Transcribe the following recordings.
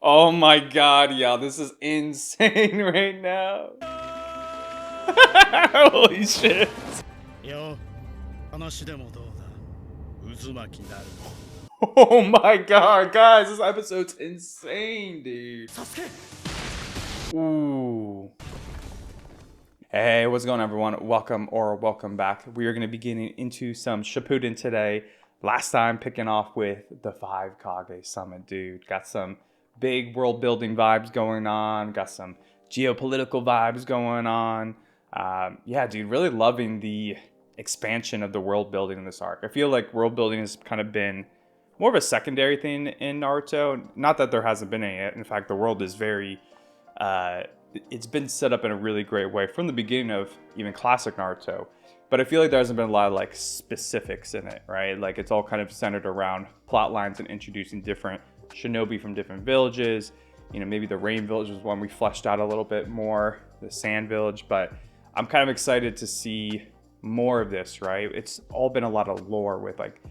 Oh my god, y'all, this is insane right now. Holy shit. Oh my god, guys, this episode's insane, dude. Ooh. Hey, what's going on, everyone? Welcome back. We are going to be getting into some Shippuden today. Last time picking off with the 5 Kage Summit, dude. Got some big world building vibes going on. Got some geopolitical vibes going on. Yeah, dude, really loving the expansion of the world building in this arc. I feel like world building has kind of been more of a secondary thing in Naruto. Not that there hasn't been any yet. In fact, the world is very... it's been set up in a really great way from the beginning of even classic Naruto. But I feel like there hasn't been a lot of like specifics in it, right? Like it's all kind of centered around plot lines and introducing different shinobi from different villages. You know, maybe the Rain Village was one we fleshed out a little bit more, the Sand Village, but I'm kind of excited to see more of this, right? It's all been a lot of lore with like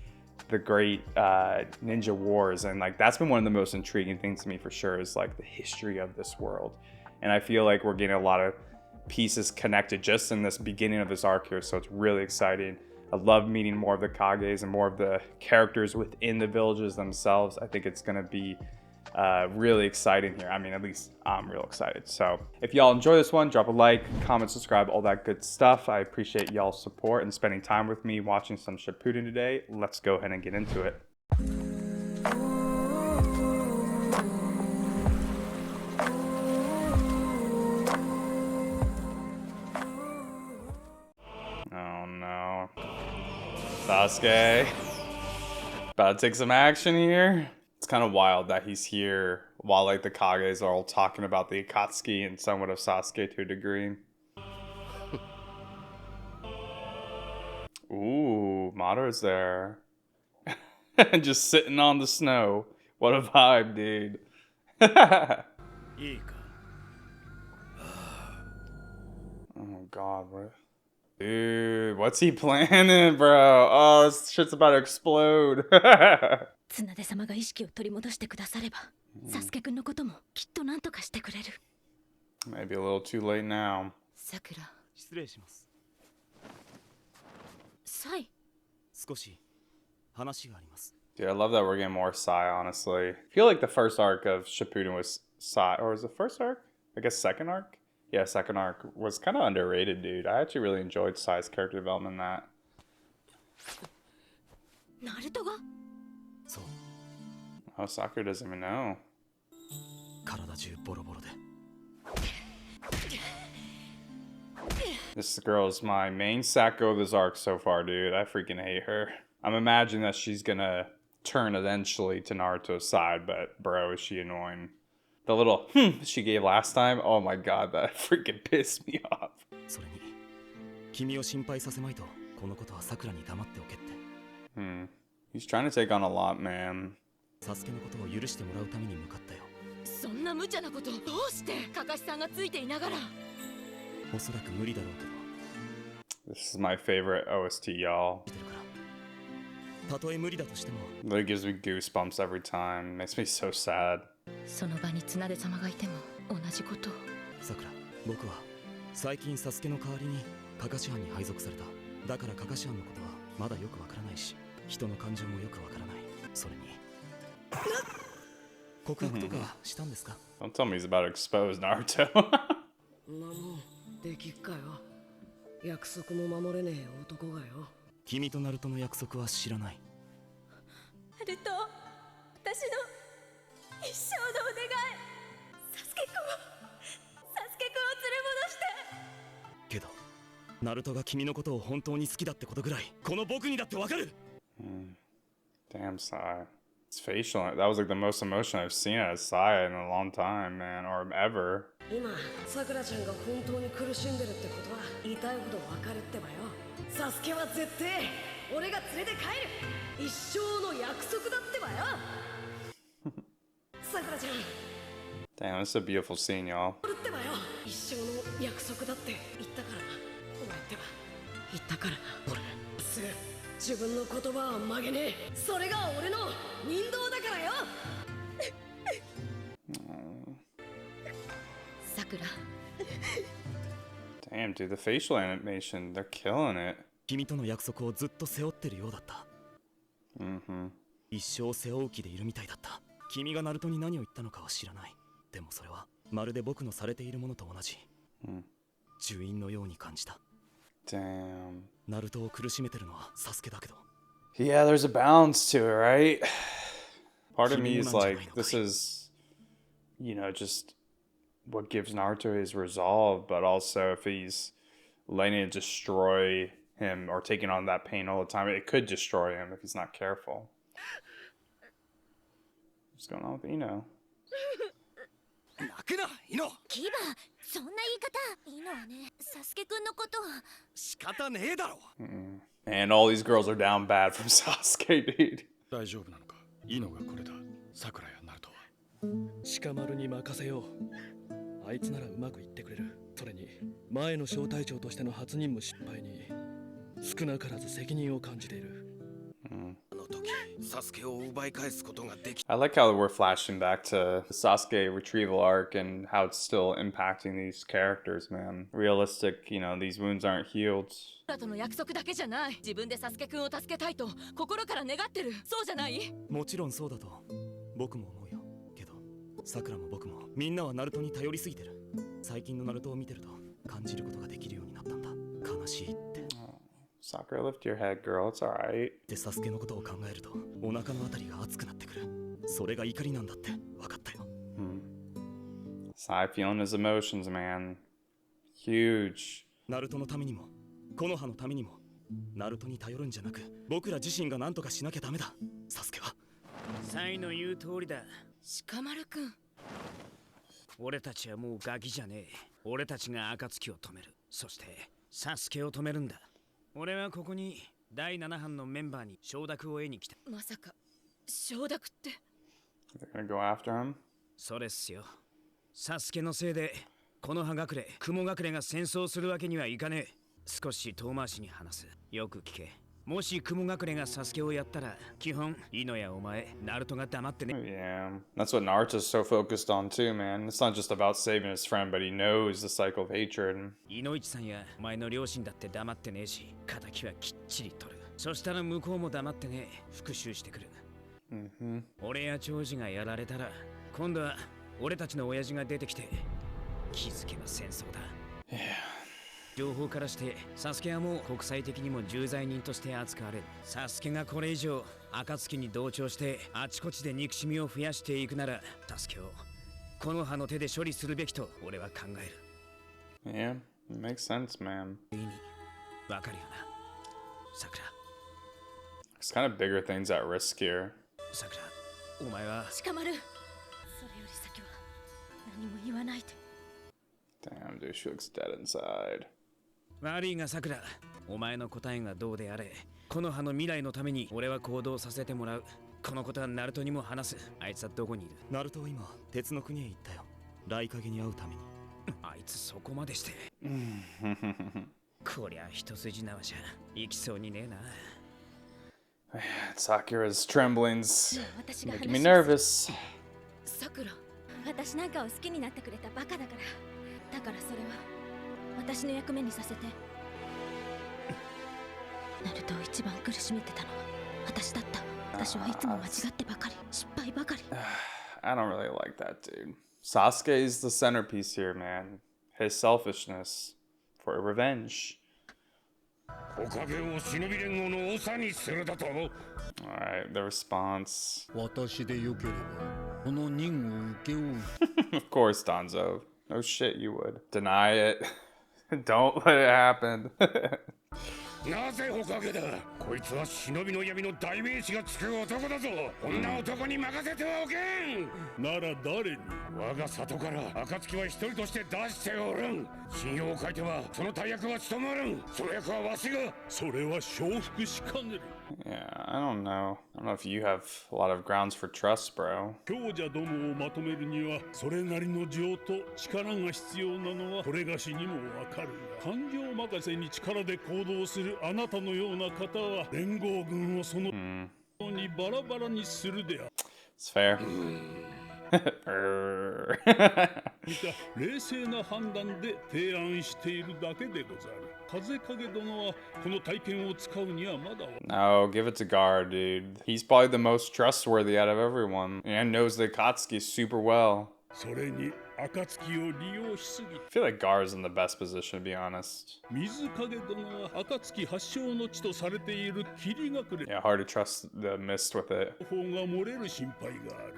the great ninja wars, and like that's been one of the most intriguing things to me for sure, is like the history of this world. And I feel like we're getting a lot of pieces connected just in this beginning of this arc here, so it's really exciting. I love meeting more of the Kages and more of the characters within the villages themselves. I think it's going to be really exciting here. I mean, at least I'm real excited. So if y'all enjoy this one, drop a like, comment, subscribe, all that good stuff. I appreciate y'all's support and spending time with me watching some Shippuden today. Let's go ahead and get into it. Oh no. Sasuke. About to take some action here. It's kind of wild that he's here while like the Kages are all talking about the Akatsuki and somewhat of Sasuke to a degree. Ooh, Madara's there. Just sitting on the snow. What a vibe, dude. Oh god, what? Dude, what's he planning, bro? Oh, this shit's about to explode. Maybe a little too late now. Dude, I love that we're getting more Sai, honestly. I feel like the first arc of Shippuden was Sai, or was the first arc? I guess second arc? Yeah, second arc was kind of underrated, dude. I actually really enjoyed Sai's character development in that. Naruto? Oh, Sakura doesn't even know. This girl is my main Sako of this arc so far, dude. I freaking hate her. I'm imagining that she's gonna turn eventually to Naruto's side, but bro, is she annoying. The little she gave last time, oh my god, that freaking pissed me off. He's trying to take on a lot, man. This is my favorite OST, y'all. It gives me goosebumps every time. Makes me so sad. Don't tell me he's about to expose Naruto. Damn, Sai. It's facial. That was like the most emotion I've seen out of Sai in a long time, man, or ever. Damn, this is a beautiful scene, y'all. Damn, dude, the facial animation, they're killing it. 君との約束をずっと背負ってるようだった。一生背負う気でいるみたいだった。君がナルトに何を言ったのかは知らない。でもそれはまるで僕のされているものと同じ。呪印のように感じた。Damn. ナルトを苦しめてるのはサスケだけど。Yeah, there's a balance to it, right? Part of me is like, this is, you know, just what gives Naruto his resolve, but also if he's letting it destroy him or taking on that pain all the time, it could destroy him if he's not careful. What's going on with Ino? And all these girls are down bad from Sasuke, dude. 大丈夫なのか。イノがこれだ。サクラやナルトは。鹿丸に任せよう。あいつならうまくいってくれる。それに前の小隊長としての初任務失敗に少なからず責任を感じている。I like how we're flashing back to the Sasuke retrieval arc and how it's still impacting these characters, man. Realistic, you know, these wounds aren't healed. もちろんそうだと僕も思うよ。けど、さくらも僕もみんなはナルトに頼りすぎてる。最近のナルトを見てると感じることができるようになったんだ。悲しいって。Sakura, lift your head, girl. It's alright. で、サスケのことを考えるとお腹のあたりが熱くなってくる。それが怒りなんだって分かったよ。Sai feeling his emotions, man. Huge. ナルトのためにも、コノハのためにも、ナルトに頼るんじゃなく、僕ら自身が何とかしなきゃダメだ。サスケは。サイの言う通りだ。鹿丸くん。俺たちはもうガキじゃねえ。俺たちが暁を止める。そしてサスケを止めるんだ。俺はここに第7班のメンバーに承諾を得に来た。まさか承諾って。They're gonna go after him? それっすよ。サスケのせいでこの葉隠れ、雲隠れが戦争するわけにはいかねえ。少し遠回しに話す。よく聞け。もし雲隠れがサスケをやったら、基本イノやお前、ナルトが黙ってね。Yeah, that's what Naruto's so focused on too, man. It's not just about saving his friend, but he knows the cycle of hatred. イノイチさんやお前の両親だって黙ってねえし、仇はきっちり取る。そしたら向こうも黙ってねえ、復讐してくる。俺や長司がやられたら、今度は俺たちの親父が出てきて、気づけば戦争だ。Yeah. 情報からしてサスケはもう国際的にも重罪人として扱われる。サスケがこれ以上暁に同調してあちこちで憎しみを増やしていくなら、サスケをこの葉の手で処理するべきと俺は考える。Yeah, it makes sense, man. 意味わかるよな、さくら。It's kind of bigger things at risk here. さくら、お前は鹿丸、それより先は何も言わないで。 Damn, dude, she looks dead inside. 悪いがさくら、お前の答えがどうであれ、この葉の未来のために俺は行動させてもらう。このことはナルトにも話す。あいつはどこにいる？ナルトは今鉄の国へ行ったよ。RAIKAGEに会うために。あいつそこまでして。こりゃ一筋縄じゃ行きそうにねえな。Sakura's tremblings making me nervous. さくら、私なんかを好きになってくれたバカだから。だからそれは私の役目にさせて。ナルトを一番苦しめてたのは私だった。私はいつも間違ってばかり、失敗ばかり。I don't really like that, dude. Sasuke is the centerpiece here, man. His selfishness for revenge. Alright, the response. Of course, Danzo. No shit, you would. Deny it. Don't let it happen. なぜおかげだ。こいつは忍びの闇の代名詞がつく男だぞ。こんな男に任せてはおけん。なら誰に？我が里から暁は一人として出しておるん。信用を書いてはその大役は務まるん。その役はわしが。それは承服しかねる。Yeah, I don't know. I don't know if you have a lot of grounds for trust, bro. 強者どもをまとめるにはそれなりの情と力が必要なのはこれがしにもわかるが、感情任せに力で行動するあなたのような方は連合軍をそのにバラバラにするである。It's fair. 見た冷静な判断で提案しているだけでござる。風影殿はこの体験を使うにはまだ。No, give it to Gaara, dude. He's probably the most trustworthy out of everyone and knows the Akatsuki super well. それに暁を利用しすぎ。I feel like Gaara's in the best position, to be honest. 水影殿は暁発祥の地とされている霧隠れ。Yeah, hard to trust the mist with it. 方が漏れる心配がある。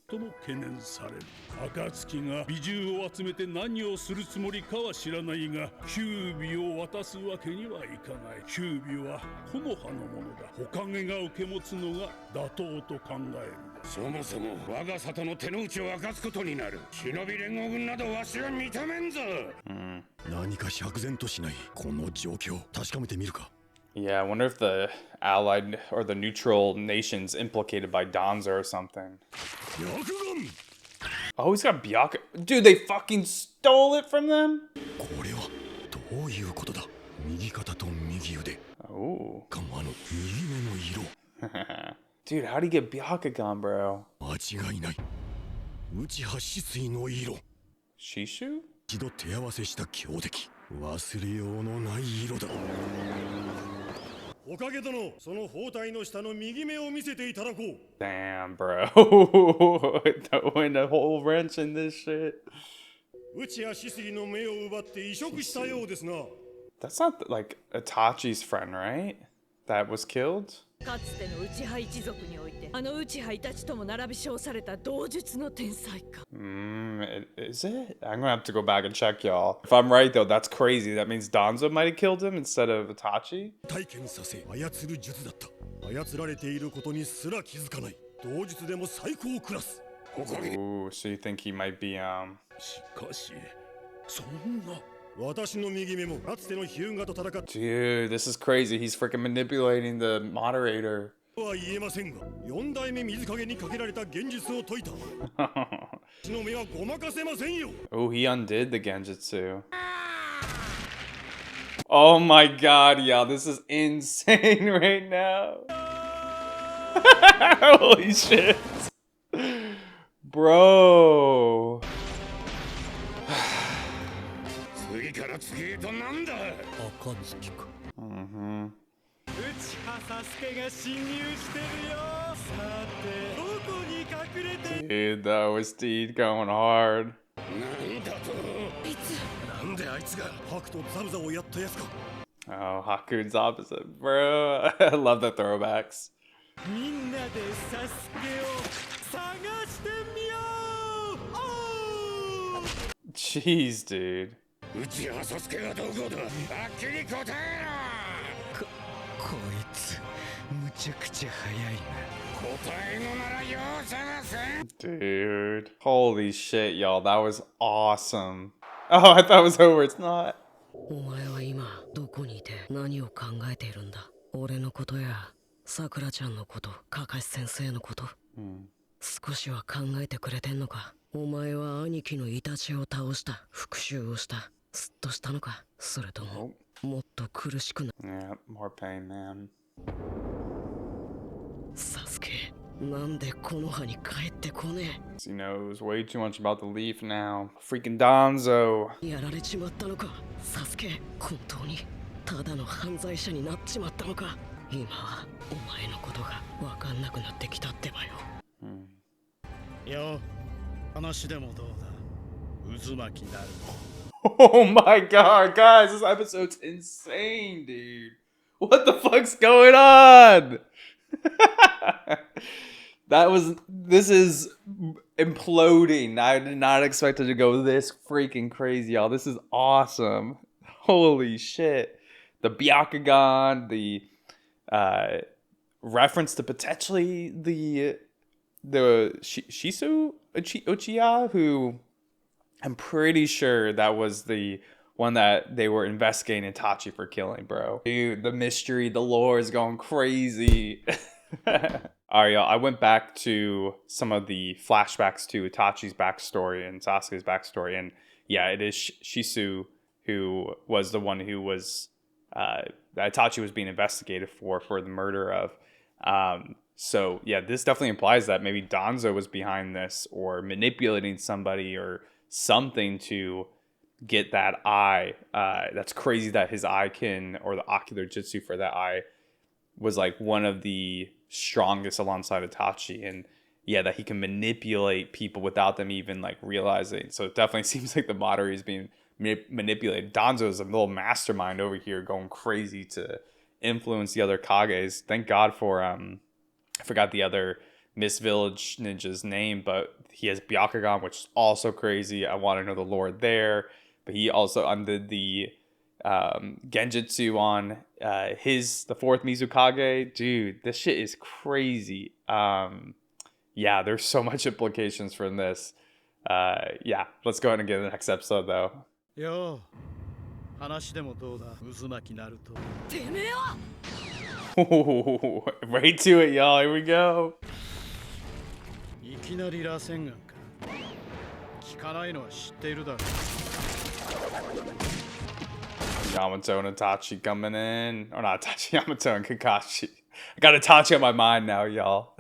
とも懸念される。暁が美獣を集めて何をするつもりかは知らないが、キュービを渡すわけにはいかない。キュービは木の葉のものだ。火影が受け持つのが妥当と考える。そもそも我が里の手の内を明かすことになる。忍び連合軍などわしは認めんぞ。何か釈然としないこの状況、確かめてみるか。Yeah, I wonder if the allied or the neutral nation's implicated by Danzo or something. Oh, he's got Byakugan. Dude, they fucking stole it from them? これはどういうことだ。右肩と右腕。Oh. かも右目の色。Dude, how'd he get Byakugan, bro? 間違いない。内葉止水の色。Shishu? 一度手合わせした強敵。忘れようのない色だ。おかげ殿、その包帯の下の右目を見せていただこう。Damn, bro. Throwing a whole wrench in this shit. 内葉止水の目を奪って移植したようですな。That's not like Itachi's friend, right? That was killed? かつての内葉一族において、あの内葉イタチとも並び称された同術の天才か。Is it? I'm gonna have to go back and check, y'all. If I'm right, though, that's crazy. That means Danzo might have killed him instead of Itachi? 体験させ操る術だった。操られていることにすら気づかない。同術でも最高クラス。Ooh, so you think he might be, しかし、そんな。私の右目もかつてのヒュンガと戦って。 Dude, this is crazy. He's freaking manipulating the moderator. は言えませんが、四代目水影にかけられた現実を解いた。私の目はごまかせませんよ。Oh, he undid the Genjutsu. Oh my god, y'all, this is insane right now. Holy shit. Bro. 次から次へとなんだ。暁か。内葉サスケが侵入してるよ。さてどこに隠れて。 Dude, the OST going hard. なんだと。なんであいつがハクとザブザをやったやつか。 Oh, Haku's opposite, bro. I love the throwbacks. みんなでサスケを探してみよう。Jeez, dude. 内葉サスケがどこだ。はっきり答えろ。こいつむちゃくちゃ早いな。答えのならよう探せ。 Dude. Holy shit, y'all. That was awesome. Oh, I thought it was over. It's not. お前は今どこにいて何を考えているんだ。俺のことやさくらちゃんのこと、かかし先生のこと、少しは考えてくれてんのか。お前は兄貴のイタチを倒した、復讐をした、すっとしたのか。それとももっと苦しくな。 Yeah, more pain, man. サスケ、なんでこの葉に帰ってこね He knows way too much about the leaf now. Freaking Danzo. え。やられちまったのか。サスケ、本当にただの犯罪者になっちまったのか。今はお前のことが分かんなくなってきたってばよ。よ、話でもどうだ。渦巻きになる。 Oh my god, guys, this episode's insane, dude. What the fuck's going on? This is imploding. I did not expect it to go this freaking crazy, y'all. This is awesome. Holy shit. The Byakugan, the reference to potentially the Shisu Uchiha, who I'm pretty sure that was the one that they were investigating Itachi for killing, bro. Dude, the mystery, the lore is going crazy. Alright, y'all, I went back to some of the flashbacks to Itachi's backstory and Sasuke's backstory, and yeah, it is Shisu who was the one who was that Itachi was being investigated for the murder of. So yeah, this definitely implies that maybe Danzo was behind this or manipulating somebody or something to get that eye. That's crazy that his eye or the ocular jutsu for that eye was like one of the strongest alongside Itachi, and yeah, that he can manipulate people without them even like realizing. So it definitely seems like the Madara is being manipulated. Danzo is a little mastermind over here going crazy to influence the other Kages. Thank God for I forgot the other Miss Village ninja's name, but he has Byakugan, which is also crazy. I want to know the lore there. But he also undid the Genjutsu on the fourth Mizukage. Dude, this shit is crazy. Yeah, there's so much implications from this. Yeah, let's go ahead and get to the next episode though. Yo, 話でもどうだ、渦巻きナルト。てめえは Right to it, y'all. Here we go. いきなり螺旋岩か。聞かないのは知っているだろう。Yamato and Itachi coming in. Or not Itachi, Yamato and Kakashi. I got Itachi on my mind now, y'all.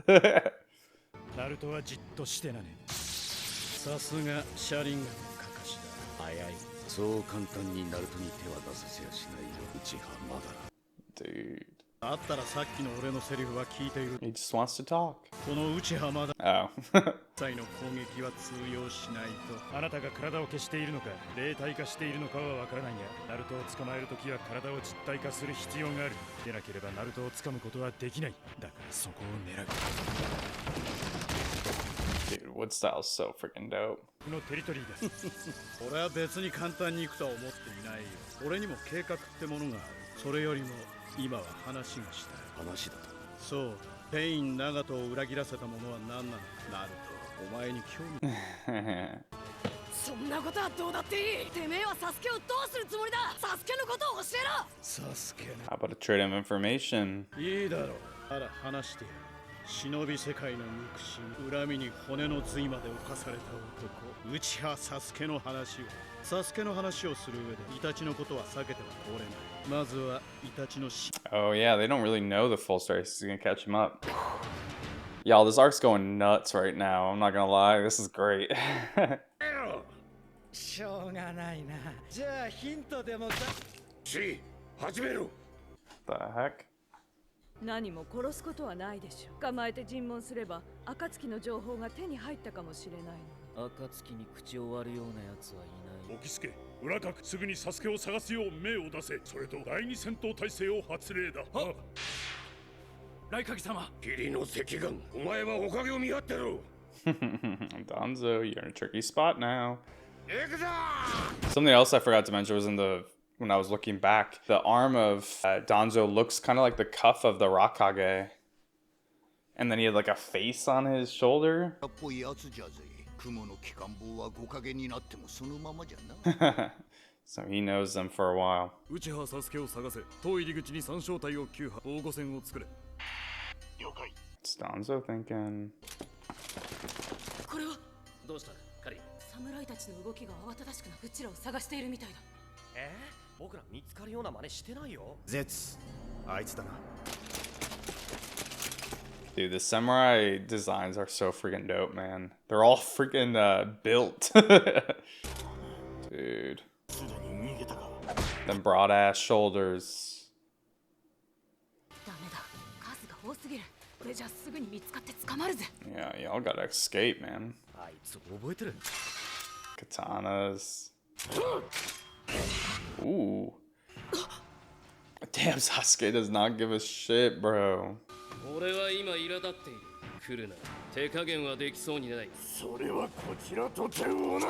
ナルトはじっとしてなね。さすがシャリンガンのカカシだ。早い。そう簡単にナルトに手は出させやしないよ。うちはまだら。Dude. あったらさっきの俺のセリフは聞いている。 He just wants to talk. この内浜だ。Oh. 際の攻撃は通用しないと。あなたが体を消しているのか、霊体化しているのかはわからないが、ナルトを捕まえるときは体を実体化する必要がある。でなければナルトを掴むことはできない。だからそこを狙う。 Dude, Wood style's so freaking dope. のテリトリーだ。俺は別に簡単に行くとは思っていないよ。俺にも計画ってものがある。それよりも今は話がしたい。話だと。そう。ペイン・ナガトを裏切らせたものは何なの？ナルト、お前に興味。そんなことはどうだっていい。てめえはサスケをどうするつもりだ。サスケのことを教えろ。サスケね。 How about a trade of information? いいだろう。あら話してやる。忍び世界の憎しみ、恨みに骨の髄まで侵された男、内葉サスケの話を。サスケの話をする上で、イタチのことは避けては通れない。まずはイタチの死。 Oh yeah, they don't really know the full story. This is gonna catch him up. Y'all, this arc's going nuts right now. I'm not gonna lie, this is great. しょうがないな。じゃあヒントでもだ。し、始めろ。 The heck? 何も殺すことはないでしょう。捕まえて尋問すれば暁の情報が手に入ったかもしれないの。暁に口を割るような奴はいない。おきすけ、裏角すぐにサスケを探すよう命を出せ。それと第二戦闘態勢を発令だ。ライカゲ様。霧の赤眼、お前はおかげを見張ってろ。Danzo, you're in a tricky spot now. 行くぞ。 Something else I forgot to mention was when I was looking back, the arm of Danzo looks kind of like the cuff of the RAIKAGE. And then he had like a face on his shoulder. So he knows them for a while. 内葉サスケを探せ。当入り口に3小隊を9波、防護線を作れ。了解。 What's Danzo thinking? これはどうしたカリ。侍たちの動きが慌ただしくなうちらを探しているみたいだ。僕ら見つかるような真似してないよ。絶あいつだな。 Dude, the samurai designs are so freaking dope, man. They're all freaking built. Dude. Them broad ass shoulders. ダメだ。数が多すぎる。これじゃすぐに見つかって捕まるぜ。 Yeah, y'all gotta escape, man. あいつ覚えてる。 Katanas. Ooh. Damn, Sasuke does not give a shit, bro. 俺は今苛立っている。来るな。手加減はできそうにない。それはこちらとて同じ。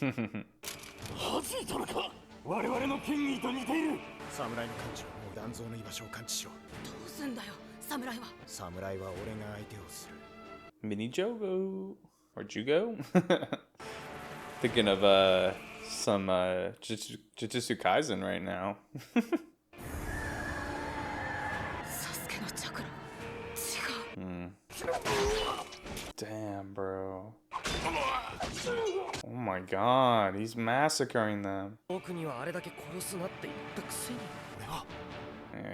弾いたのか。我々の権威と似ている。侍の幹事はもう団蔵の居場所を感知しろ。どうすんだよ。侍は。侍は俺が相手をする。 Mini Jogo. Or Jugo? Thinking of some Jujutsu Kaisen right now. サスケのチャクラ違う。Damn, bro. Oh my god, he's massacring them. 僕にはあれだけ殺すなって言ったくせに。俺は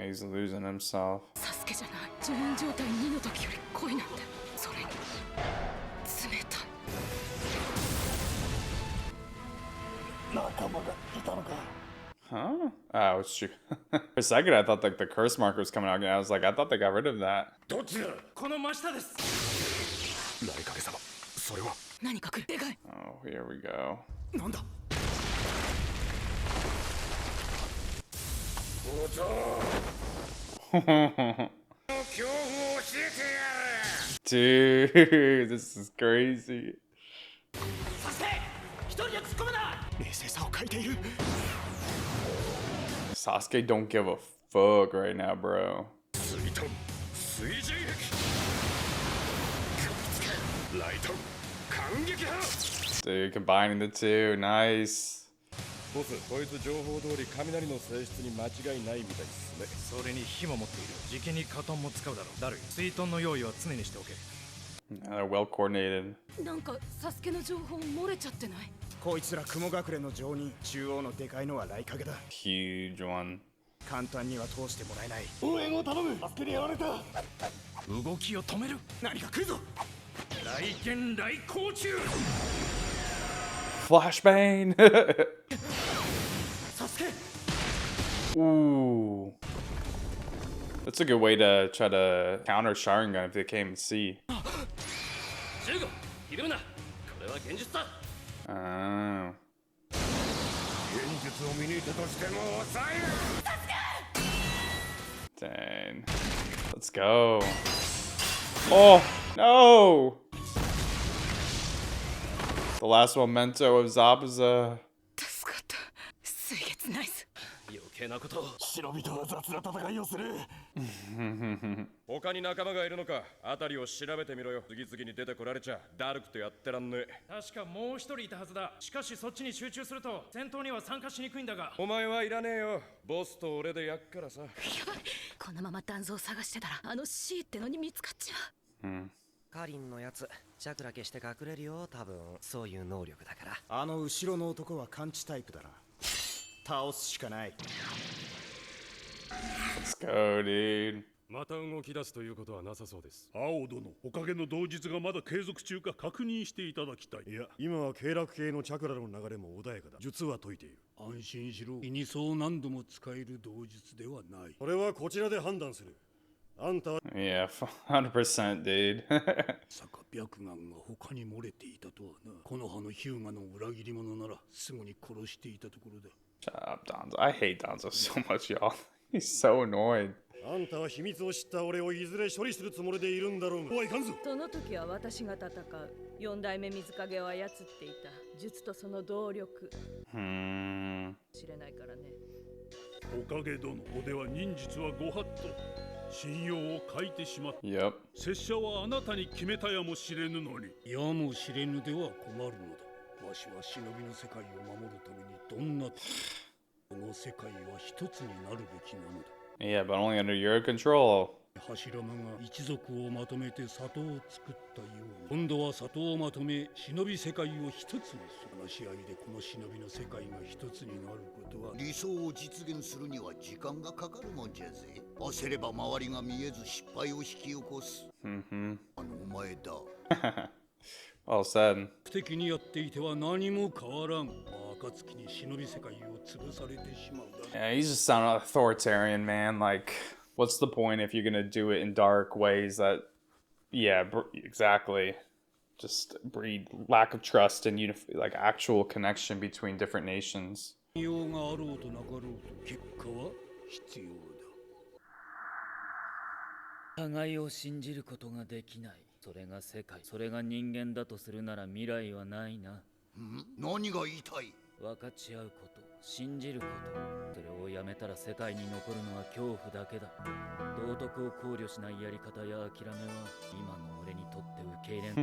He's losing himself. サスケじゃない。呪文状態2の時より濃いなんて。それに冷たい。仲間がいたのか。 Huh? Oh, it's true. For a second, I thought like the curse marker was coming out again. I was like, I thought they got rid of that. どっちだ。この真下です。ライカゲ様、それは。何か来る。でかい。 Oh, here we go. なんだ。おぞ。恐怖を教えてやる。 Dude, this is crazy. させ。一人で突っ込むな。冷静さを欠いている。 Sasuke don't give a fuck right now, bro. 水遁、水神壁。ライトン、感激派。 Dude, combining the two. Nice. ボス、こいつ情報通り雷の性質に間違いないみたいですね。それに火も持っている。時期にカトンも使うだろう。ダルイ、水遁の用意は常にしておけ。They're well coordinated. なんかサスケの情報漏れちゃってない？こいつら雲隠れの常人、中央のでかいのはライカゲだ。 Huge one. 簡単には通してもらえない。応援を頼む。助けにやられた。動きを止める。何か来るぞ。来剣来光中。 Flashbang. サスケ。 Ooh. That's a good way to try to counter Sharingan if they can't even see. ジュゴ、ひるむな。これは現実だ。 Oh. 現実を見抜いたとしても抑える。 Dang. Let's go. Oh, no. The last memento of Zabuza. 助かった。水月ナイス。余計なことを。忍びとは雑な戦いをする。他に仲間がいるのか。あたりを調べてみろよ。次々に出てこられちゃだるくてやってらんねえ。確かもう一人いたはずだ。しかしそっちに集中すると戦闘には参加しにくいんだが。お前はいらねえよ。ボスと俺でやっからさ。やばい。このまま断像を探してたらあの C ってのに見つかっちゃう。カリンのやつ、チャクラ消して隠れるよ、多分。そういう能力だから。あの後ろの男は感知タイプだな。倒すしかない。 Let's go, dude. また動き出すということはなさそうです。青殿、おかげの同日がまだ継続中か確認していただきたい。いや、今は経絡系のチャクラの流れも穏やかだ。術は解いている。安心しろ。胃にそう何度も使える同日ではない。これはこちらで判断する。あんたは Yeah, 100%, dude. さか白眼が他に漏れていたとはな。この葉のヒューガの裏切り者ならすぐに殺していたところだ。 Shut up, Danzo. I hate Danzo so much, y'all. He's so annoyed. あんたは秘密を知った俺をいずれ処理するつもりでいるんだろうが。はいかんぞ。その時は私が戦う。四代目水影を操っていた術とその動力。知れないからね。おかげ殿、おでは忍術はご法度。信用を欠いてしまった。Yep. 拙者はあなたに決めたやもしれぬのに。やもしれぬでは困るのだ。わしは忍びの世界を守るためにどんなこの世界は一つになるべきなのだ。 Yeah, but only under your control. 柱間が一族をまとめて里を作ったように、今度は里をまとめ忍び世界を一つにする。話し合いでこの忍びの世界が一つになることは、理想を実現するには時間がかかるもんじゃぜ。焦れば周りが見えず失敗を引き起こす。あのお前だ。Well said. 不敵にやっていては何も変わらん。暁に忍び世界を潰されてしまうだ。 Yeah, he's just sounding authoritarian, man. Like, what's the point if you're gonna do it in dark ways that, yeah, exactly, just breed lack of trust and like actual connection between different nations. 用があろうとなかろうと結果は必要だ。互いを信じることができない。それが世界、それが人間だとするなら未来はないな。何が言いたい？分かち合うこと、信じること。それをやめたら世界に残るのは恐怖だけだ。道徳を考慮しないやり方や諦めは今の俺にとって受け入れん。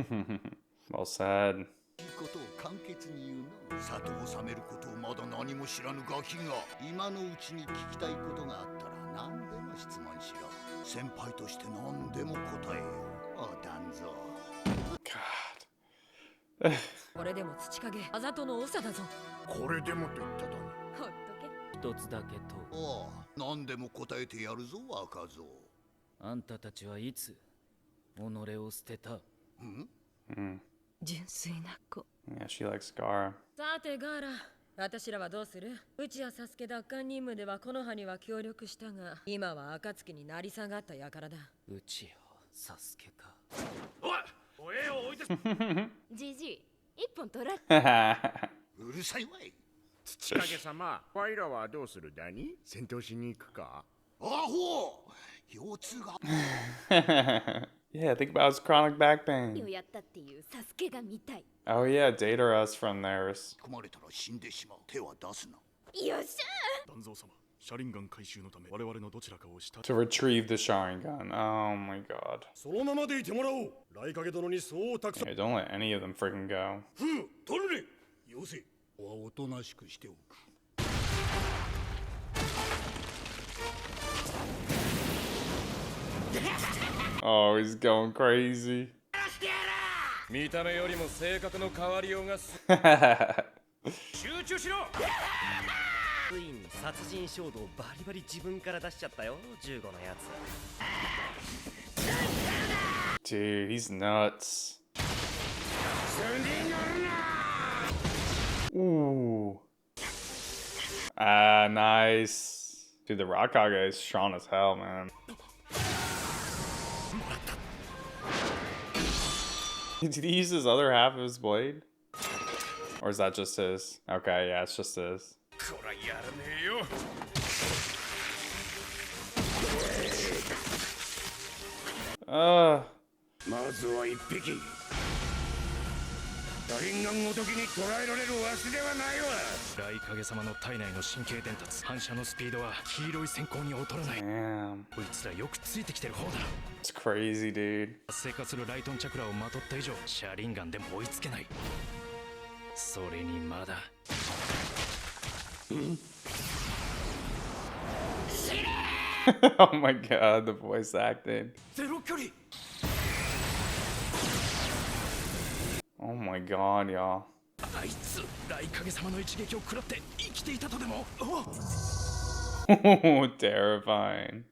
Well said. いいことを簡潔に言うな。里を治めることをまだ何も知らぬガキが今のうちに聞きたいことがあったら何でも質問しろ。先輩として何でも答えよ。あ、団蔵。 これでも土影あざとの長だぞ。これでもと言っただに。ほっとけ。一つだけと。ああ、何でも答えてやるぞ、若造。あんたたちはいつ己を捨てた？純粋な子。 Yeah, she likes Gaara. さてガーラ、私らはどうする？うちやサスケ奪還任務ではこの葉には協力したが、今は暁になり下がった輩だ。うちよ、サスケか。おい、おえを置いて。じじい、一本取ら。うるさいわい。土影様、ワイらはどうするだに？戦闘しに行くか？アホ！腰痛が。Yeah, think about his chronic back 何 pain. をやったっていうサスケが見たい。 Oh yeah, data us from theirs. 込まれたら死んでしまう。手は出すな。よっしゃ団蔵様、車輪ガン回収のため我々のどちらかをした。 To retrieve the Sharingan. Oh my god. そのままでいてもらおう。ライカゲ殿にそうたくさん。 Yeah, don't let any of them freaking go. 取るね。よせ。はおとなしくしておく。Oh, he's going crazy. 見た目よりも性格の変わりようがす。集中しろ。ついに殺人衝動をバリバリ自分から出しちゃったよ、15のやつ。 Dude, he's nuts. Ooh. Ah, nice. Dude, the RAIKAGE is strong as hell, man. Did he use his other half of his blade? Or is that just his? Okay, yeah, it's just his. こらやらねえよ。まずは一匹。ダリンガンごときに捕らえられるわしではないわ。ライカゲ様の体内の神経伝達、反射のスピードは黄色い閃光に劣らない。 Damn. こいつらよくついてきてる方だ。 It's crazy, dude. 活性化するライトンチャクラをまとった以上、車輪ガンでも追いつけない。それにまだ。Oh my god, the voice acting. ゼロ距離。 Oh my god, y'all. あいつ、ライカゲ様の一撃を食らって生きていたとでも。Terrifying.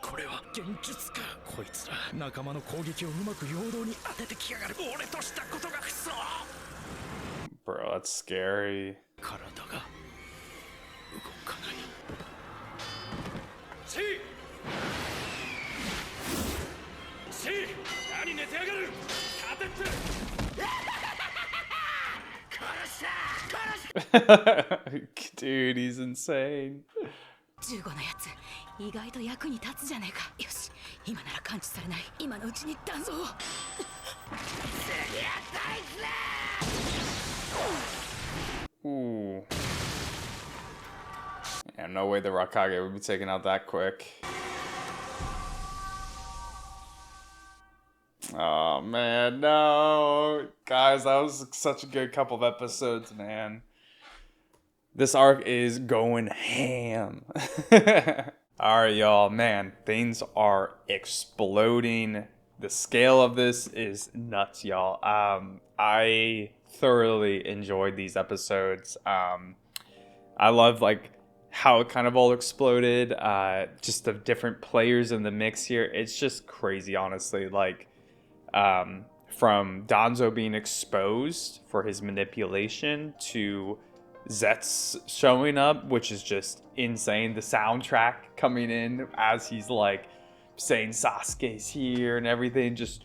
これは現実か。こいつら仲間の攻撃をうまく陽動に当ててきやがる。俺としたことがクソ。 Bro, that's scary. 体が動かない。シー、何寝てやがる。立てって。 Dude, he's insane. 15のやつ、意外と役に立つじゃねえか。よし、今なら感知されない。今のうちに断層を。 Ooh. Yeah, no way the RAIKAGE would be taken out that quick. Oh man, no. Guys, that was such a good couple of episodes, man. This arc is going ham. Alright, y'all, man, things are exploding. The scale of this is nuts, y'all. I thoroughly enjoyed these episodes. I love like how it kind of all exploded. Just the different players in the mix here. It's just crazy, honestly. Like, from Danzo being exposed for his manipulation to Zet's showing up, which is just insane. The soundtrack coming in as he's like saying Sasuke's here and everything, just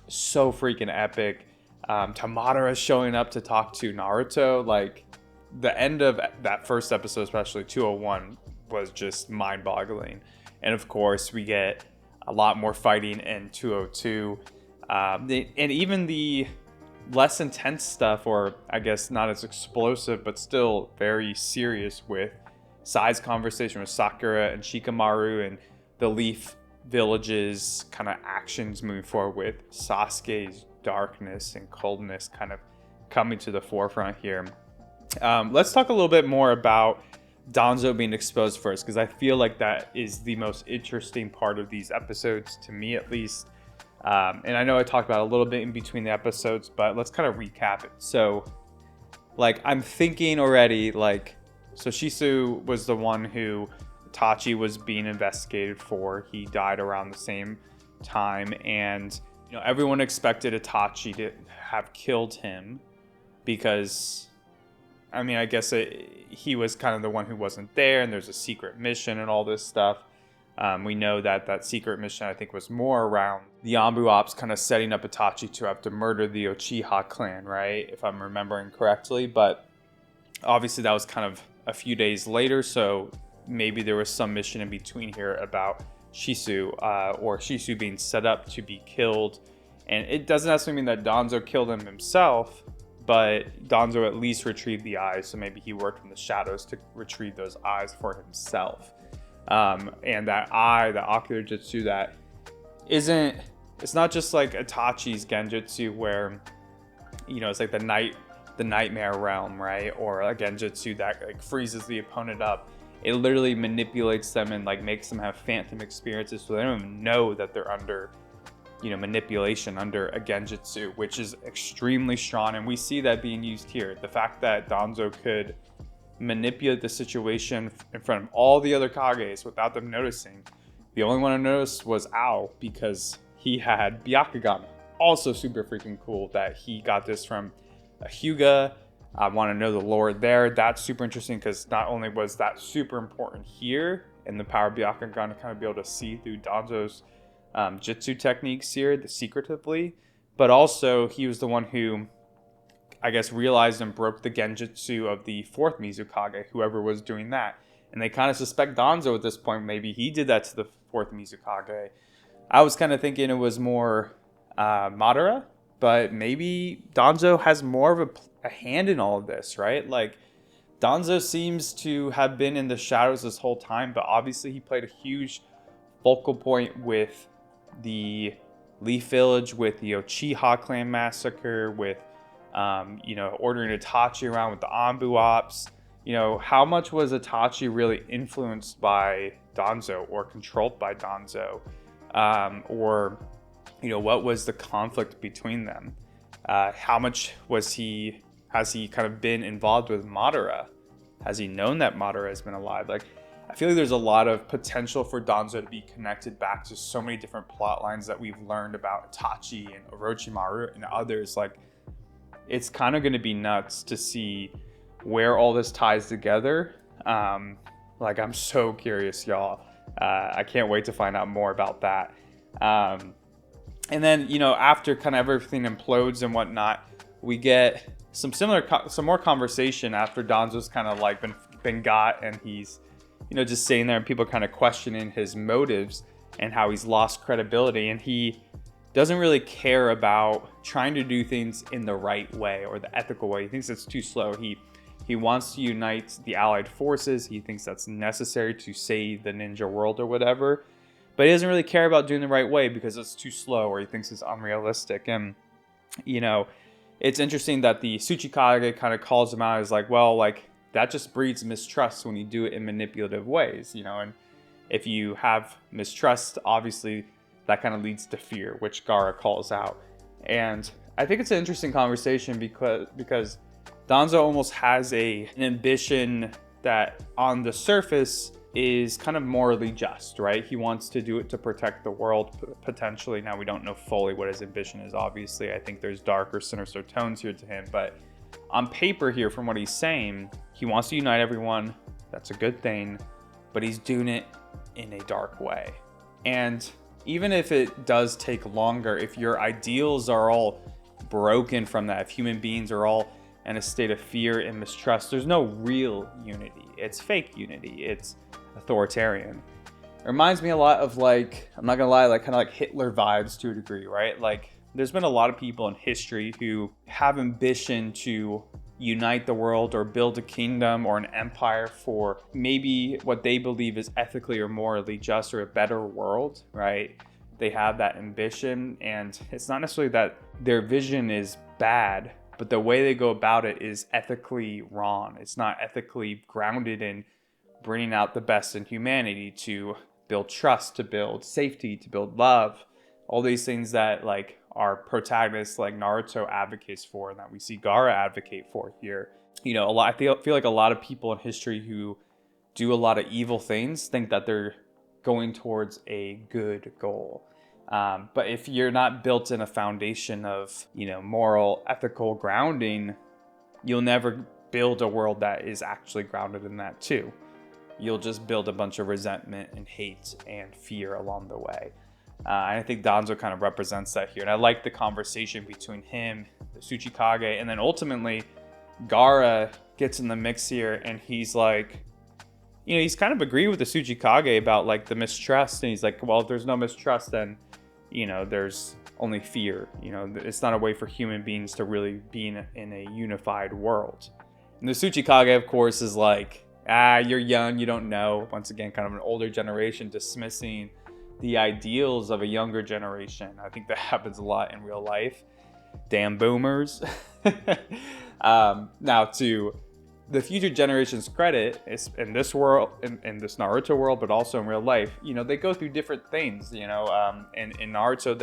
so freaking epic. To Madara showing up to talk to Naruto, like the end of that first episode, especially 201, was just mind-boggling. And of course, we get a lot more fighting in 202. And even the less intense stuff, or I guess not as explosive, but still very serious, with Sai's conversation with Sakura and Shikamaru and the Leaf Village's kind of actions moving forward, with Sasuke's darkness and coldness kind of coming to the forefront here. Let's talk a little bit more about Danzo being exposed first, because I feel like that is the most interesting part of these episodes, to me at least. And I know I talked about it a little bit in between the episodes, but let's kind of recap it. So like, I'm thinking already, like, so Shisu was the one who Itachi was being investigated for. He died around the same time, and you know, everyone expected Itachi to have killed him because, I mean, I guess he was kind of the one who wasn't there, and there's a secret mission and all this stuff. We know that that secret mission, I think, was more around the Anbu Ops kind of setting up Itachi to have to murder the Uchiha clan, right? If I'm remembering correctly. But obviously that was kind of a few days later, so maybe there was some mission in between here about Shisu, or Shisu being set up to be killed. And it doesn't necessarily mean that Danzo killed him himself, but Danzo at least retrieved the eyes, so maybe he worked from the shadows to retrieve those eyes for himself. And that eye, the ocular jutsu, that isn't, it's not just like Itachi's genjutsu where, you know, it's like the nightmare realm, right? Or a genjutsu that like freezes the opponent up. It literally manipulates them and like makes them have phantom experiences, so they don't even know that they're under, you know, manipulation under a genjutsu, which is extremely strong. And we see that being used here. The fact that Danzo could manipulate the situation in front of all the other Kages without them noticing. The only one I noticed was Ao, because he had Byakugan. Also super freaking cool that he got this from a Hyuga. I want to know the lore there. That's super interesting because not only was that super important here in the power of Byakugan to kind of be able to see through Danzo's jutsu techniques here, secretively, but also he was the one who, I guess, realized and broke the genjutsu of the fourth Mizukage, whoever was doing that. And they kind of suspect Danzo at this point. Maybe he did that to the fourth Mizukage. I was kind of thinking it was more Madara, but maybe Danzo has more of a hand in all of this, right? Like, Danzo seems to have been in the shadows this whole time, but obviously he played a huge focal point with the Leaf Village, with the Uchiha clan massacre, with you know, ordering Itachi around with the Anbu Ops. You know, how much was Itachi really influenced by Danzo or controlled by Danzo? Or, you know, what was the conflict between them? How much has he kind of been involved with Madara? Has he known that Madara has been alive? Like, I feel like there's a lot of potential for Danzo to be connected back to so many different plot lines that we've learned about Itachi and Orochimaru and others. Like, it's kind of going to be nuts to see where all this ties together. Like, I'm so curious, y'all. I can't wait to find out more about that. And then, you know, after kind of everything implodes and whatnot, we get some more conversation after Danzo's kind of like been got, and he's, you know, just sitting there and people kind of questioning his motives and how he's lost credibility, and he doesn't really care about trying to do things in the right way or the ethical way. He thinks it's too slow. He wants to unite the allied forces. He thinks that's necessary to save the ninja world or whatever. But he doesn't really care about doing the right way because it's too slow, or he thinks it's unrealistic. And, you know, it's interesting that the Tsuchikage kind of calls him out as like, well, like, that just breeds mistrust when you do it in manipulative ways, you know. And if you have mistrust, obviously that kind of leads to fear, which Gaara calls out. And I think it's an interesting conversation because Danzo almost has an ambition that on the surface is kind of morally just, right? He wants to do it to protect the world, potentially. Now, we don't know fully what his ambition is, obviously. I think there's darker, sinister tones here to him. But on paper here, from what he's saying, he wants to unite everyone. That's a good thing. But he's doing it in a dark way. And even if it does take longer, if your ideals are all broken from that, if human beings are all in a state of fear and mistrust, there's no real unity. It's fake unity. It's authoritarian. It reminds me a lot of, like, I'm not gonna lie, like kind of like Hitler vibes to a degree, right? Like, there's been a lot of people in history who have ambition to unite the world or build a kingdom or an empire for maybe what they believe is ethically or morally just, or a better world, right? They have that ambition, and it's not necessarily that their vision is bad, but the way they go about it is ethically wrong. It's not ethically grounded in bringing out the best in humanity, to build trust, to build safety, to build love, all these things that like our protagonists like Naruto advocates for, and that we see Gaara advocate for here. you know, a lot. I feel like a lot of people in history who do a lot of evil things think that they're going towards a good goal. But if you're not built in a foundation of, you know, moral, ethical grounding, you'll never build a world that is actually grounded in that too. You'll just build a bunch of resentment and hate and fear along the way. And I think Danzo kind of represents that here. And I like the conversation between him, the Tsuchikage, and then ultimately Gaara gets in the mix here, and he's like, you know, he's kind of agreed with the Tsuchikage about like the mistrust. And he's like, well, if there's no mistrust, then, you know, there's only fear. You know, it's not a way for human beings to really be in a unified world. And the Tsuchikage, of course, is like, you're young, you don't know. Once again, kind of an older generation dismissing the ideals of a younger generation. I think that happens a lot in real life. Damn boomers. Now, to the future generation's credit, is in this world, in this Naruto world, but also in real life, you know, they go through different things. You know, in Naruto,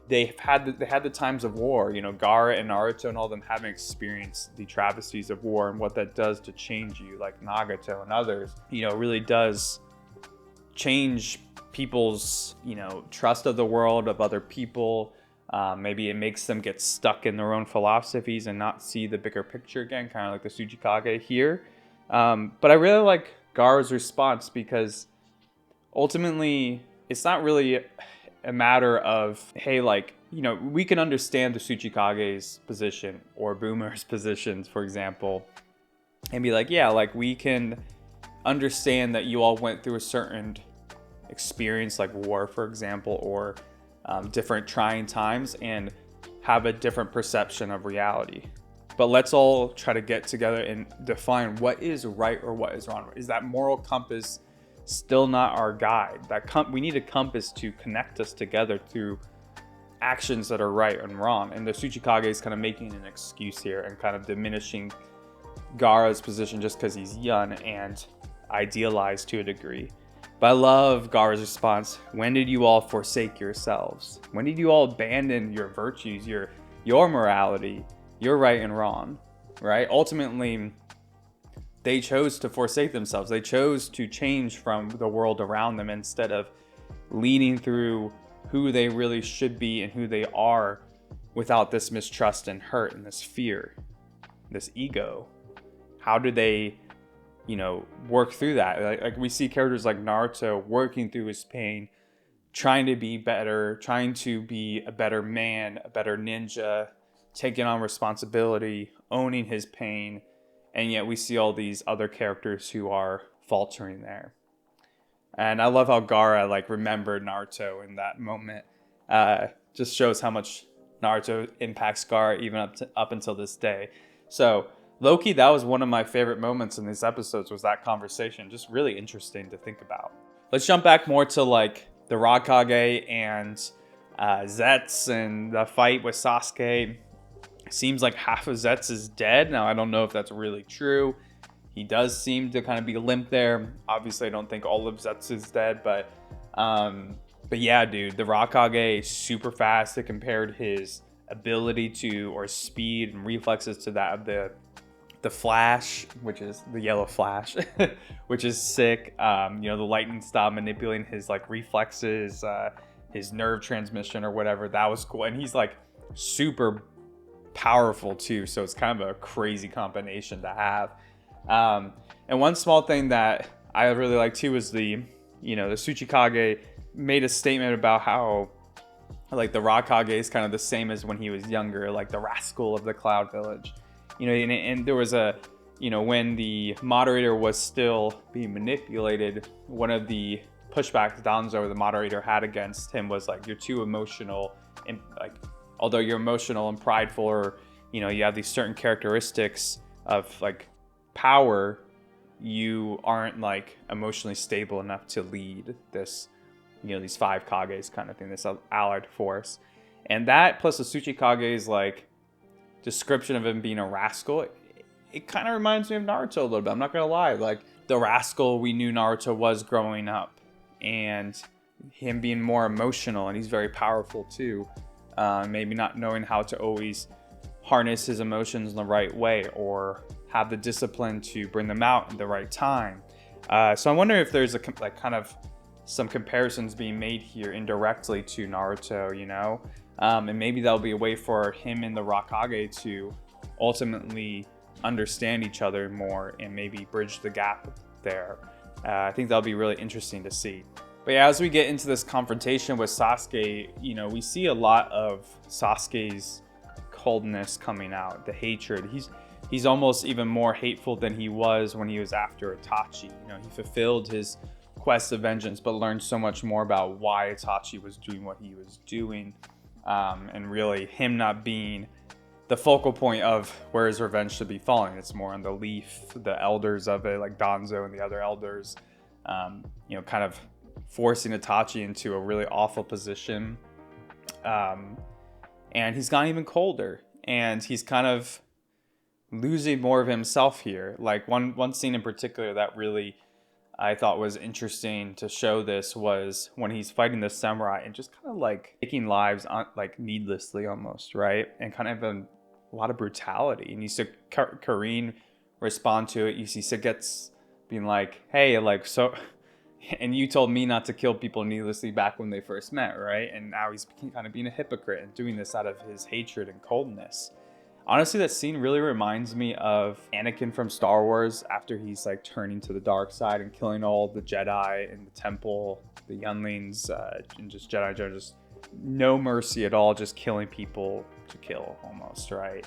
they had the times of war. You know, Gaara and Naruto and all of them having experienced the travesties of war and what that does to change you, like Nagato and others. You know, really does change people's, you know, trust of the world, of other people. Maybe it makes them get stuck in their own philosophies and not see the bigger picture again, kind of like the Tsuchikage here. But I really like Gaara's response, because ultimately it's not really a matter of, hey, like, you know, we can understand the Tsuchikage's position or Boomer's positions, for example, and be like, yeah, like, we can understand that you all went through a certain experience, like war, for example, or different trying times, and have a different perception of reality. But let's all try to get together and define what is right or what is wrong. Is that moral compass still not our guide? We need a compass to connect us together through actions that are right and wrong. And the Tsuchikage is kind of making an excuse here and kind of diminishing Gaara's position just because he's young and idealized to a degree. But I love Gaara's response. When did you all forsake yourselves? When did you all abandon your virtues, your morality, your right and wrong, right? Ultimately, they chose to forsake themselves. They chose to change from the world around them instead of leading through who they really should be and who they are without this mistrust and hurt and this fear, this ego. How do they, you know, work through that? Like we see characters like Naruto working through his pain, trying to be better, trying to be a better man, a better ninja, taking on responsibility, owning his pain. And yet we see all these other characters who are faltering there. And I love how Gaara like remembered Naruto in that moment. Just shows how much Naruto impacts Gaara even up until this day. So low-key, that was one of my favorite moments in these episodes, was that conversation. Just really interesting to think about. Let's jump back more to like the RAIKAGE and Zetsu and the fight with Sasuke. Seems like half of Zetsu is dead. Now, I don't know if that's really true. He does seem to kind of be limp there. Obviously, I don't think all of Zetsu is dead, but yeah, dude, the RAIKAGE is super fast. It compared his ability to, or speed and reflexes to that of the Flash, which is the yellow Flash, which is sick. You know, the lightning style manipulating his like reflexes, his nerve transmission or whatever. That was cool. And he's like super powerful too. So it's kind of a crazy combination to have. And one small thing that I really like too is the Tsuchikage made a statement about how like the RAIKAGE is kind of the same as when he was younger, like the rascal of the Cloud Village. You know, and there was a, you know, when the moderator was still being manipulated, one of the pushbacks Danzo, the moderator, had against him was like, you're too emotional, and like, although you're emotional and prideful, or, you know, you have these certain characteristics of like power, you aren't like emotionally stable enough to lead this, you know, these 5 Kages kind of thing, this allied force. And that plus the Tsuchikage's like description of him being a rascal, it kind of reminds me of Naruto a little bit. I'm not gonna lie, like the rascal we knew Naruto was growing up, and him being more emotional, and he's very powerful too. Maybe not knowing how to always harness his emotions in the right way, or have the discipline to bring them out at the right time. So I wonder if there's like kind of some comparisons being made here indirectly to Naruto, you know, and maybe that'll be a way for him and the RAIKAGE to ultimately understand each other more and maybe bridge the gap there. I think that'll be really interesting to see. But yeah, as we get into this confrontation with Sasuke, you know, we see a lot of Sasuke's coldness coming out, the hatred. He's almost even more hateful than he was when he was after Itachi. You know, he fulfilled his quest of vengeance, but learned so much more about why Itachi was doing what he was doing, and really him not being the focal point of where his revenge should be falling. It's more on the leaf, the elders of it, like Danzo and the other elders, you know, kind of forcing Itachi into a really awful position. And he's gotten even colder, and he's kind of losing more of himself here. Like one scene in particular that really I thought was interesting to show this was when he's fighting the samurai and just kind of like taking lives on, like needlessly almost, right? And kind of a lot of brutality. And you see Karine respond to it. You see Saget's being like, hey, like, so, and you told me not to kill people needlessly back when they first met, right? And now he's kind of being a hypocrite and doing this out of his hatred and coldness. Honestly, that scene really reminds me of Anakin from Star Wars after he's like turning to the dark side and killing all the Jedi in the temple, the younglings, and just Jedi, just no mercy at all, just killing people to kill almost, right?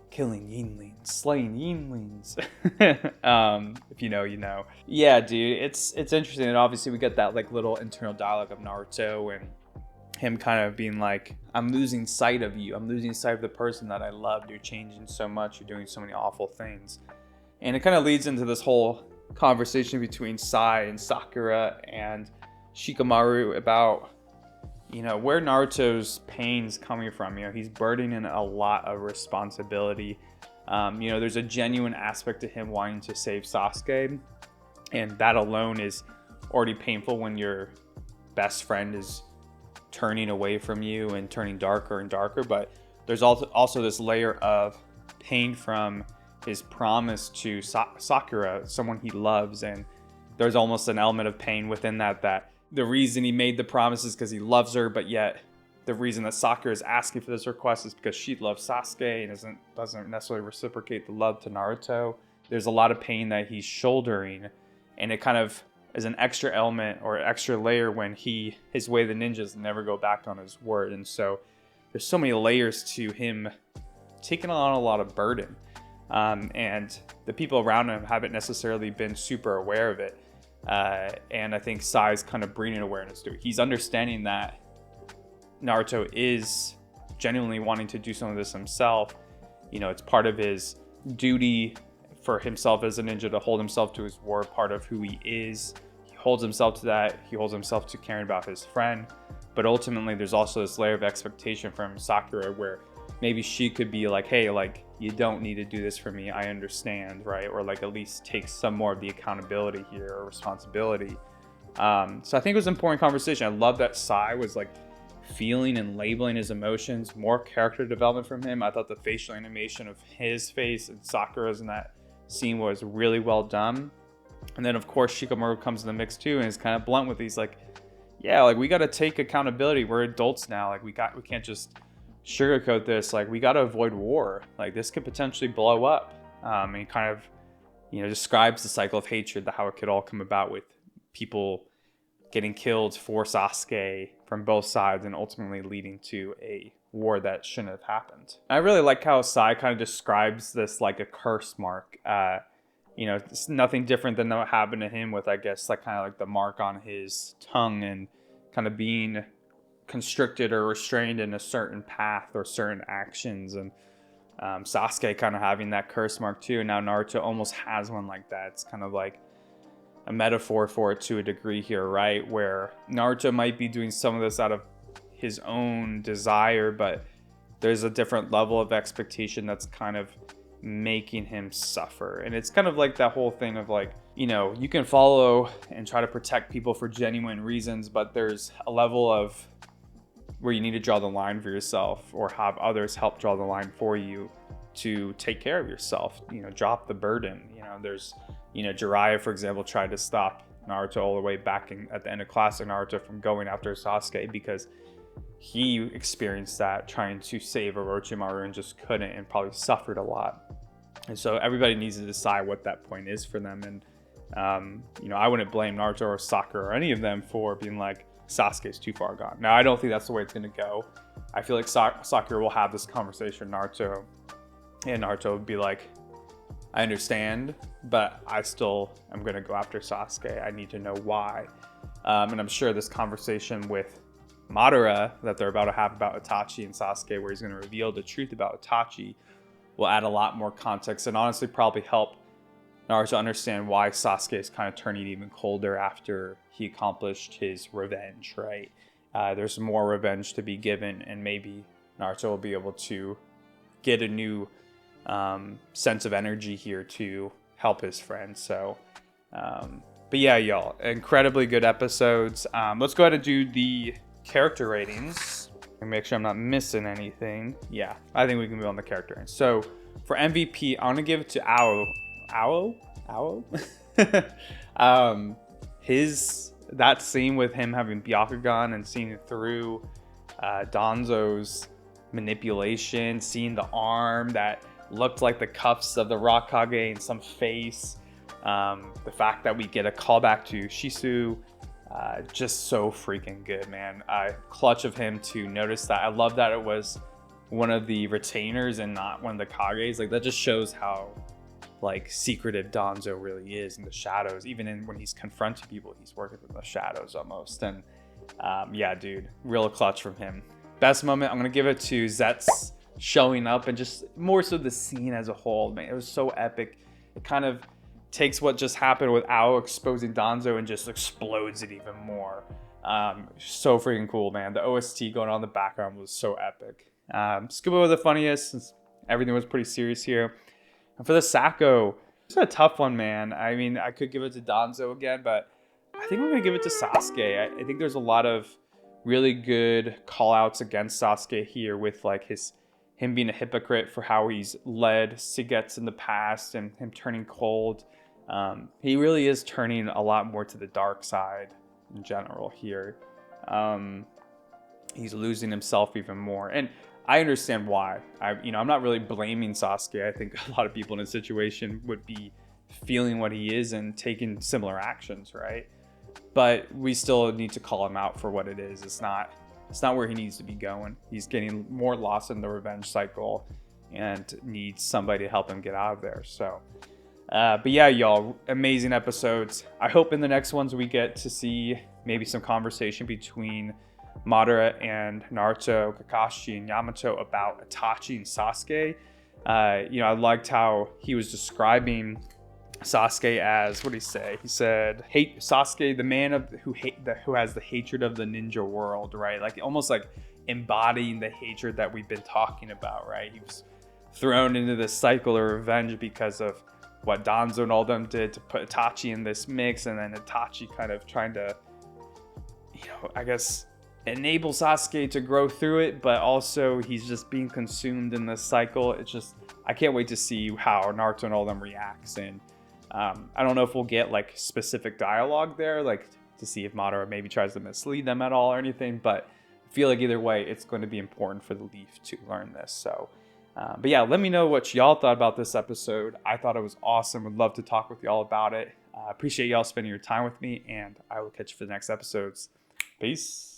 Killing Yinglings, slaying Yinglings. If you know, you know. Yeah, dude, it's interesting. And obviously we get that like little internal dialogue of Naruto and him kind of being like, I'm losing sight of you. I'm losing sight of the person that I loved. You're changing so much. You're doing so many awful things. And it kind of leads into this whole conversation between Sai and Sakura and Shikamaru about, you know, where Naruto's pain's coming from. You know, he's burdening a lot of responsibility. You know, there's a genuine aspect to him wanting to save Sasuke. And that alone is already painful when your best friend is turning away from you and turning darker and darker. But there's also this layer of pain from his promise to Sakura, someone he loves. And there's almost an element of pain within that the reason he made the promise is because he loves her, but yet the reason that Sakura is asking for this request is because she loves Sasuke and doesn't necessarily reciprocate the love to Naruto. There's a lot of pain that he's shouldering, and it kind of is an extra element or extra layer when his way of the ninjas never go back on his word. And so there's so many layers to him taking on a lot of burden, and the people around him haven't necessarily been super aware of it. And I think Sai's kind of bringing awareness to it. He's understanding that Naruto is genuinely wanting to do some of this himself. You know, it's part of his duty for himself as a ninja to hold himself to his word, part of who he is. He holds himself to that. He holds himself to caring about his friend. But ultimately, there's also this layer of expectation from Sakura where maybe she could be like, hey, like, you don't need to do this for me. I understand, right? Or like at least take some more of the accountability here or responsibility. So I think it was an important conversation. I love that Sai was like feeling and labeling his emotions, more character development from him. I thought the facial animation of his face and Sakura's in that scene was really well done. And then of course Shikamaru comes in the mix too and is kind of blunt with these like, yeah, like we got to take accountability. We're adults now. Like we can't just sugarcoat this. Like we got to avoid war. Like this could potentially blow up. And he kind of, you know, describes the cycle of hatred, how it could all come about with people getting killed for Sasuke from both sides and ultimately leading to a war that shouldn't have happened. I really like how Sai kind of describes this like a curse mark. You know, it's nothing different than what happened to him with, I guess, like kind of like the mark on his tongue and kind of being constricted or restrained in a certain path or certain actions. And Sasuke kind of having that curse mark too. And now Naruto almost has one like that. It's kind of like a metaphor for it to a degree here, right? Where Naruto might be doing some of this out of his own desire, but there's a different level of expectation that's kind of making him suffer. And it's kind of like that whole thing of like, you know, you can follow and try to protect people for genuine reasons, but there's a level of where you need to draw the line for yourself or have others help draw the line for you to take care of yourself, you know, drop the burden. You know, there's, you know, Jiraiya, for example, tried to stop Naruto all the way back at the end of classic Naruto from going after Sasuke because he experienced that trying to save Orochimaru and just couldn't, and probably suffered a lot. And so everybody needs to decide what that point is for them. And, you know, I wouldn't blame Naruto or Sakura or any of them for being like, Sasuke's too far gone. Now, I don't think that's the way it's going to go. I feel like Sakura will have this conversation with Naruto, and Naruto would be like, I understand, but I still am going to go after Sasuke. I need to know why. And I'm sure this conversation with Madara that they're about to have about Itachi and Sasuke, where he's going to reveal the truth about Itachi, will add a lot more context and honestly probably help Naruto understand why Sasuke is kind of turning even colder after he accomplished his revenge, right? There's more revenge to be given, and maybe Naruto will be able to get a new sense of energy here to help his friend. So, but yeah, y'all, incredibly good episodes. Let's go ahead and do the character ratings and make sure I'm not missing anything. Yeah, I think we can move on the character ratings. So for MVP, I'm gonna give it to Ao. That scene with him having Byakugan and seeing through Danzo's manipulation, seeing the arm that looked like the cuffs of the RAIKAGE in some face, the fact that we get a callback to Shisu, just so freaking good, man. Clutch of him to notice that. I love that it was one of the retainers and not one of the Kages. Like, that just shows how like secretive Danzo really is in the shadows. Even when he's confronting people, he's working in the shadows almost. And yeah, dude, real clutch from him. Best moment, I'm gonna give it to Zet's showing up, and just more so the scene as a whole, man. It was so epic. It kind of takes what just happened with Ao exposing Danzo and just explodes it even more. So freaking cool, man. The OST going on in the background was so epic. Scuba was the funniest, since everything was pretty serious here. And for the Sako, it's a tough one, man. I mean, I could give it to Danzo again, but I think I'm going to give it to Sasuke. I think there's a lot of really good call-outs against Sasuke here, with like him being a hypocrite for how he's led Sigets in the past and him turning cold. He really is turning a lot more to the dark side in general here. He's losing himself even more. And I understand why. I'm not really blaming Sasuke. I think a lot of people in a situation would be feeling what he is and taking similar actions, right? But we still need to call him out for what it is. It's not where he needs to be going. He's getting more lost in the revenge cycle and needs somebody to help him get out of there. So, but yeah, y'all, amazing episodes. I hope in the next ones we get to see maybe some conversation between Madara and Naruto, Kakashi, and Yamato about Itachi and Sasuke. I liked how he was describing Sasuke as, what did he say? He said, "Hate Sasuke, the man who has the hatred of the ninja world," right? Like almost like embodying the hatred that we've been talking about, right? He was thrown into this cycle of revenge because of what Danzo and all them did to put Itachi in this mix, and then Itachi kind of trying to, I guess, enable Sasuke to grow through it, but also he's just being consumed in this cycle. It's just, I can't wait to see how Naruto and all them reacts. And I don't know if we'll get like specific dialogue there, like to see if Madara maybe tries to mislead them at all or anything, but I feel like either way, it's going to be important for the Leaf to learn this. So, but yeah, let me know what y'all thought about this episode. I thought it was awesome. Would love to talk with y'all about it. Appreciate y'all spending your time with me, and I will catch you for the next episodes. Peace.